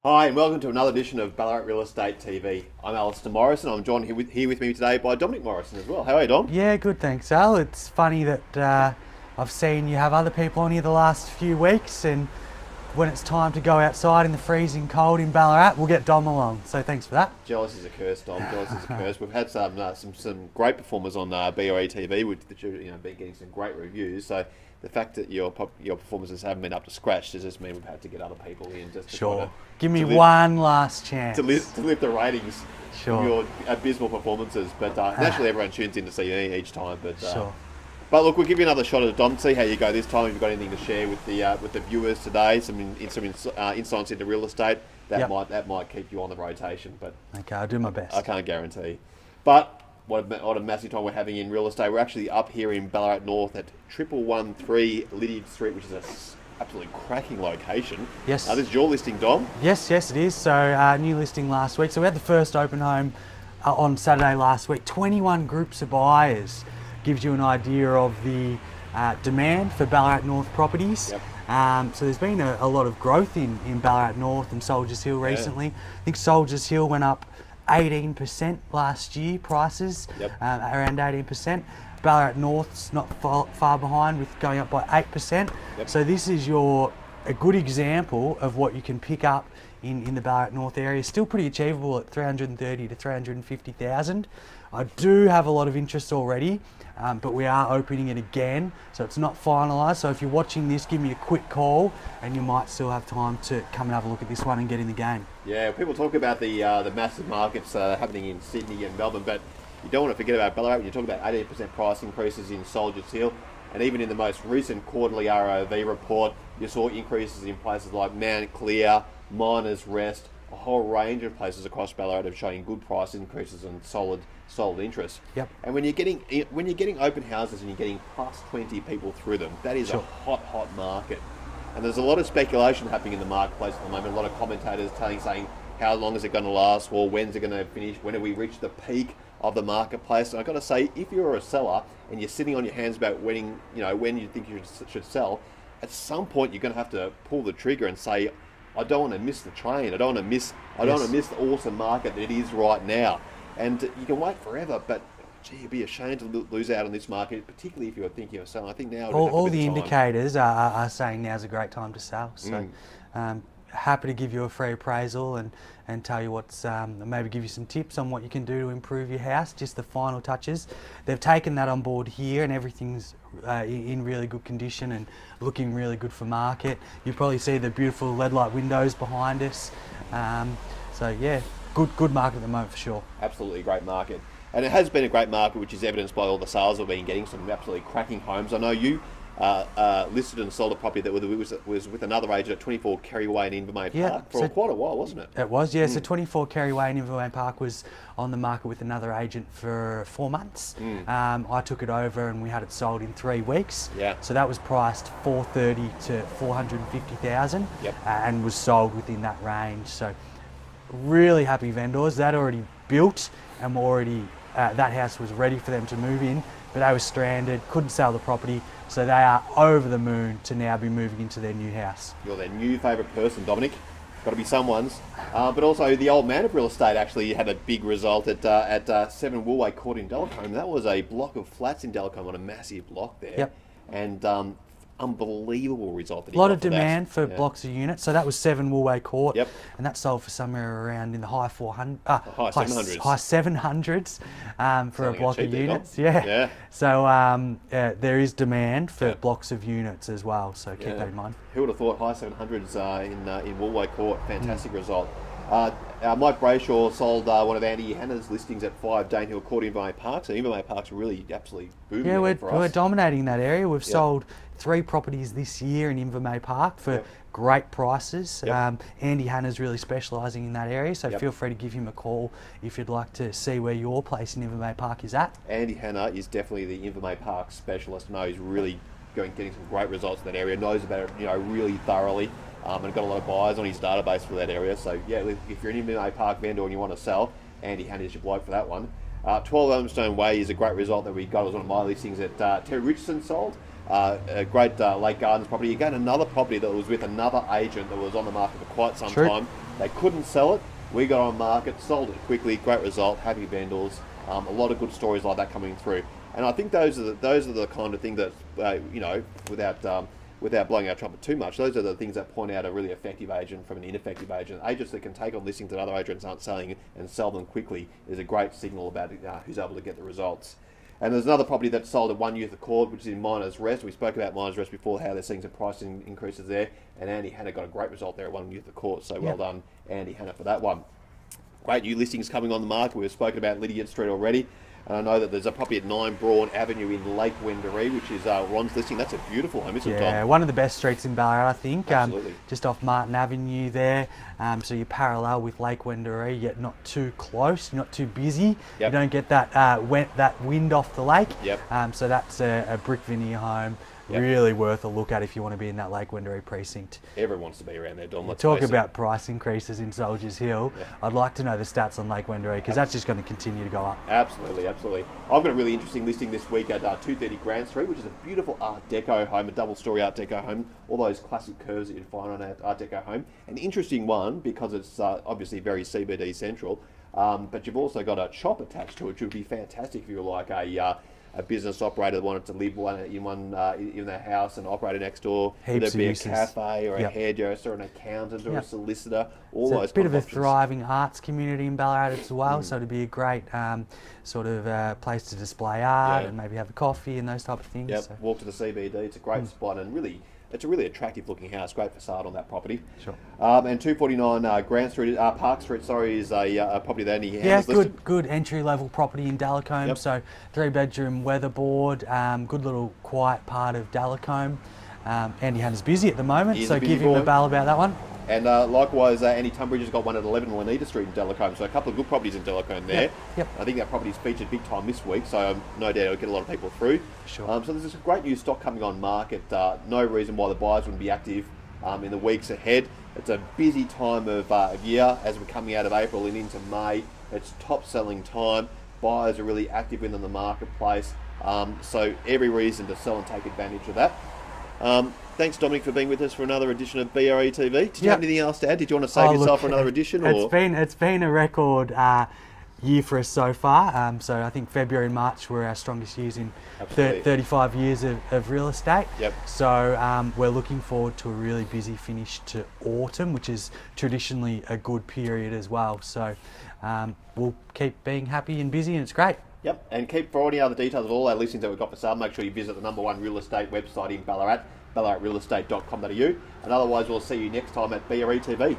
Hi, and welcome to another edition of Ballarat Real Estate TV. I'm Alistair Morrison. I'm joined here with me today by Dominic Morrison as well. How are you, Dom? Yeah, good, thanks, Al. It's funny that I've seen you have other people on here the last few weeks, and when it's time to go outside in the freezing cold in Ballarat, we'll get Dom along. So thanks for that. Jealous is a curse, Dom. Jealous is a curse. We've had some great performers on BOE TV, which been getting some great reviews. So the fact that your performances haven't been up to scratch does just mean we've had to get other people in just to Sure. kind Give me to lift- one last chance. to lift the ratings Sure. from your abysmal performances. But naturally, everyone tunes in to see me each time. Sure. But look, we'll give you another shot at it, Dom. See how you go this time. If you've got anything to share with the viewers today, some insights into real estate Yep. that might keep you on the rotation. But Okay, I'll do my best. I can't guarantee. But what a massive time we're having in real estate. We're actually up here in Ballarat North at 1113 Lydiard Street, which is an absolutely cracking location. Yes. This is your listing, Dom. Yes, it is. So new listing last week. So we had the first open home on Saturday last week. 21 groups of buyers. Gives you an idea of the demand for Ballarat North properties. Yep. So there's been a lot of growth in Ballarat North and Soldiers Hill recently. I think Soldiers Hill went up 18% last year, prices, Yep. around 18%. Ballarat North's not far behind with going up by 8%. Yep. So this is a good example of what you can pick up in the Ballarat North area. Still pretty achievable at 330 to 350,000. I do have a lot of interest already, but we are opening it again, so it's not finalised. So if you're watching this, give me a quick call, and you might still have time to come and have a look at this one and get in the game. Yeah, people talk about the massive markets happening in Sydney and Melbourne, but you don't want to forget about Ballarat when you talk about 18% price increases in Soldiers Hill. And even in the most recent quarterly ROV report, you saw increases in places like Mount Clear, Miners Rest, a whole range of places across Ballarat are showing good price increases and solid interest. Yep. And when you're getting open houses and you're getting plus 20 people through them, that is Sure. a hot market. And there's a lot of speculation happening in the marketplace at the moment. A lot of commentators saying how long is it going to last, or when's it going to finish? When do we reach the peak of the marketplace? And I've got to say, if you're a seller and you're sitting on your hands about when you think you should sell, at some point you're going to have to pull the trigger and say, I don't want to miss the train. I don't want to miss the awesome market that it is right now. And you can wait forever, but gee, you'd be ashamed to lose out on this market, particularly if you're thinking of selling. I think now All the time. indicators are saying now's a great time to sell. So happy to give you a free appraisal and tell you what's, maybe give you some tips on what you can do to improve your house, just the final touches. They've taken that on board here, and everything's in really good condition and looking really good for market. You probably see the beautiful LED light windows behind us. So yeah, good market at the moment for sure. Absolutely a great market. And it has been a great market, which is evidenced by all the sales we've been getting, some absolutely cracking homes. I know you listed and sold a property that was with another agent at 24 Kerry Way in Invermay Park for quite a while, wasn't it? It was, yeah. So 24 Kerry Way in Invermay Park was on the market with another agent for 4 months. I took it over and we had it sold in 3 weeks. Yeah. So that was priced 430 to 450,000, Yep. and was sold within that range. So really happy vendors. That already built and already that house was ready for them to move in, but they were stranded, couldn't sell the property, so they are over the moon to now be moving into their new house. You're their new favourite person, Dominic. Got to be someone's. But also the old man of real estate actually had a big result at 7 Woolway Court in Delacombe. That was a block of flats in Delacombe on a massive block there. Yep. And unbelievable result that A lot he of got for that. demand for Yeah. blocks of units. So that was 7 Woolway Court. Yep. And that sold for somewhere around in the high 400, high 700s. high 700s for a Selling it block cheap of there, Dom. units. Yeah. Yeah. So there is demand for Yeah. blocks of units as well. So keep Yeah. that in mind. Who would have thought high 700s in Woolway Court? Fantastic result. Mike Brayshaw sold one of Andy Hanna's listings at 5 Danehill Court in Invermay Park. So Invermay Park's really absolutely booming Yeah, for we're us. dominating that area. We've Yep. sold 3 properties this year in Invermay Park for Yep. great prices. Yep. Andy Hanna's really specialising in that area, so Yep. feel free to give him a call if you'd like to see where your place in Invermay Park is at. Andy Hanna is definitely the Invermay Park specialist. I know he's really getting some great results in that area. Knows about it, really thoroughly, and got a lot of buyers on his database for that area. So yeah, if you're an Invermay Park vendor and you want to sell, Andy Hanna is your bloke for that one. 12 Elmstone Way is a great result that we got. It was one of my listings that Terry Richardson sold. a great Lake Gardens property. Again, another property that was with another agent that was on the market for quite some True. time. They couldn't sell it. We got on market, sold it quickly. Great result. Happy vendors. A lot of good stories like that coming through. And I think those are the kind of things that without blowing our trumpet too much, those are the things that point out a really effective agent from an ineffective agent. Agents that can take on listings that other agents aren't selling and sell them quickly is a great signal about who's able to get the results. And there's another property that's sold at One Youth Accord, which is in Miners Rest. We spoke about Miners Rest before, how they're seeing some pricing increases there. And Andy Hanna got a great result there at One Youth Accord. So well done, Andy Hanna, for that one. Great new listings coming on the market. We've spoken about Lydiard Street already. And I know that there's a property at 9 Braun Avenue in Lake Wendouree, which is Ron's listing. That's a beautiful home, isn't it, Tom? Yeah, one of the best streets in Ballarat, I think. Absolutely. Just off Martin Avenue there. So you're parallel with Lake Wendouree, yet not too close, not too busy. Yep. You don't get that wind off the lake. Yep. So that's a brick veneer home. Yep. Really worth a look at if you want to be in that Lake Wendouree precinct. Everyone wants to be around there, Don. Let's Talk face it. about price increases in Soldiers Hill. Yeah. I'd like to know the stats on Lake Wendouree because that's just going to continue to go up. Absolutely, absolutely. I've got a really interesting listing this week at 230 Grand Street, which is a beautiful Art Deco home, a double-storey Art Deco home. All those classic curves that you'd find on an Art Deco home. An interesting one because it's obviously very CBD central, but you've also got a shop attached to it, which would be fantastic if you were like a business operator that wanted to live in their house and operate next door. Heaps Whether it of be uses. a cafe or a Yep. hairdresser, an accountant or a Yep. solicitor, all It's those a bit kind of a options. thriving arts community in Ballarat as well, so it'd be a great sort of place to display art Yeah. and maybe have a coffee and those type of things. Yep, So. walk to the CBD. It's a great spot and really, it's a really attractive looking house. Great facade on that property. Sure. And 249 Park Street, is a property that Andy Yeah, Hanna's listed. good entry level property in Dallacombe. Yep. So 3-bedroom weatherboard, good little quiet part of Dallacombe. Andy Hanna's busy at the moment, He is so a busy give him a boy. bell about that one. And likewise, Andy Tunbridge has got one at 11 Juanita Street in Dellacombe. So a couple of good properties in Dellacombe there. Yep. I think that property's featured big time this week, so no doubt it'll get a lot of people through. Sure. So there's some great new stock coming on market. No reason why the buyers wouldn't be active in the weeks ahead. It's a busy time of year as we're coming out of April and into May. It's top selling time. Buyers are really active in the marketplace. So every reason to sell and take advantage of that. Thanks, Dominic, for being with us for another edition of BRE TV. Did you have anything else to add? Did you want to save yourself for another edition? It's been a record year for us so far. So I think February and March were our strongest years in Absolutely. 35 years of real estate. Yep. So we're looking forward to a really busy finish to autumn, which is traditionally a good period as well. So we'll keep being happy and busy, and it's great. Yep, and for any other details of all our listings that we've got for sale, make sure you visit the #1 real estate website in Ballarat, ballaratrealestate.com.au. And otherwise, we'll see you next time at BRE TV.